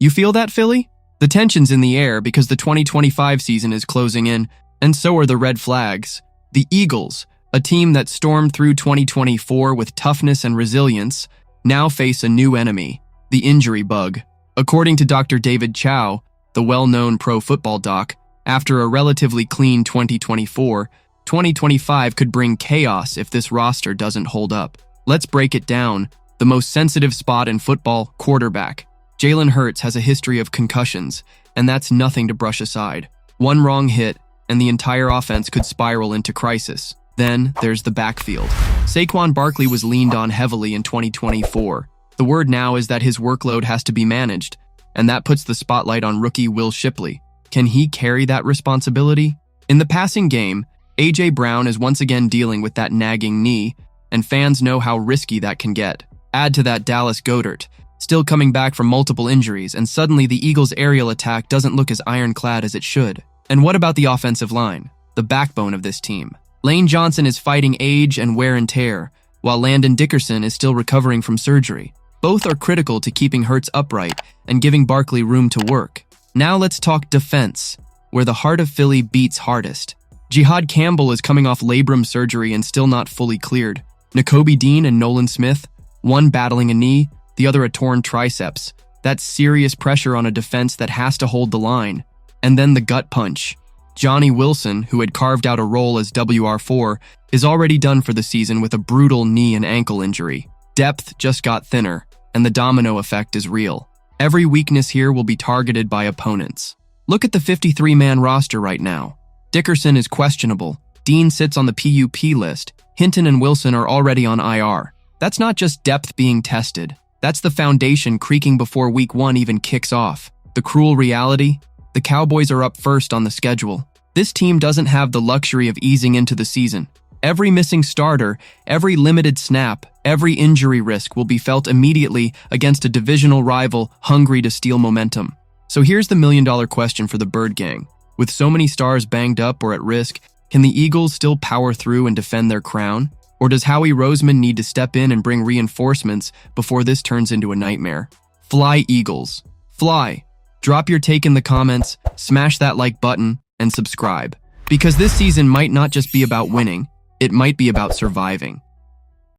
You feel that, Philly? The tension's in the air because the 2025 season is closing in, and so are the red flags. The Eagles, a team that stormed through 2024 with toughness and resilience, now face a new enemy, the injury bug. According to Dr. David Chow, the well-known pro football doc, after a relatively clean 2024, 2025 could bring chaos if this roster doesn't hold up. Let's break it down. The most sensitive spot in football, quarterback. Jalen Hurts has a history of concussions, and that's nothing to brush aside. One wrong hit, and the entire offense could spiral into crisis. Then there's the backfield. Saquon Barkley was leaned on heavily in 2024. The word now is that his workload has to be managed, and that puts the spotlight on rookie Will Shipley. Can he carry that responsibility? In the passing game, A.J. Brown is once again dealing with that nagging knee, and fans know how risky that can get. Add to that Dallas Goedert, still coming back from multiple injuries, and suddenly the Eagles' aerial attack doesn't look as ironclad as it should. And what about the offensive line, the backbone of this team? Lane Johnson is fighting age and wear and tear, while Landon Dickerson is still recovering from surgery. Both are critical to keeping Hurts upright and giving Barkley room to work. Now let's talk defense, where the heart of Philly beats hardest. Jihad Campbell is coming off labrum surgery and still not fully cleared. Nakobe Dean and Nolan Smith, one battling a knee, the other a torn triceps. That's serious pressure on a defense that has to hold the line. And then the gut punch. Johnny Wilson, who had carved out a role as WR4, is already done for the season with a brutal knee and ankle injury. Depth just got thinner, and the domino effect is real. Every weakness here will be targeted by opponents. Look at the 53-man roster right now. Dickerson is questionable. Dean sits on the PUP list. Hinton and Wilson are already on IR. That's not just depth being tested. That's the foundation creaking before week 1 even kicks off. The cruel reality? The Cowboys are up first on the schedule. This team doesn't have the luxury of easing into the season. Every missing starter, every limited snap, every injury risk will be felt immediately against a divisional rival hungry to steal momentum. So here's the million-dollar question for the Bird Gang. With so many stars banged up or at risk, can the Eagles still power through and defend their crown? Or does Howie Roseman need to step in and bring reinforcements before this turns into a nightmare? Fly, Eagles. Fly. Drop your take in the comments, smash that like button, and subscribe. Because this season might not just be about winning, it might be about surviving.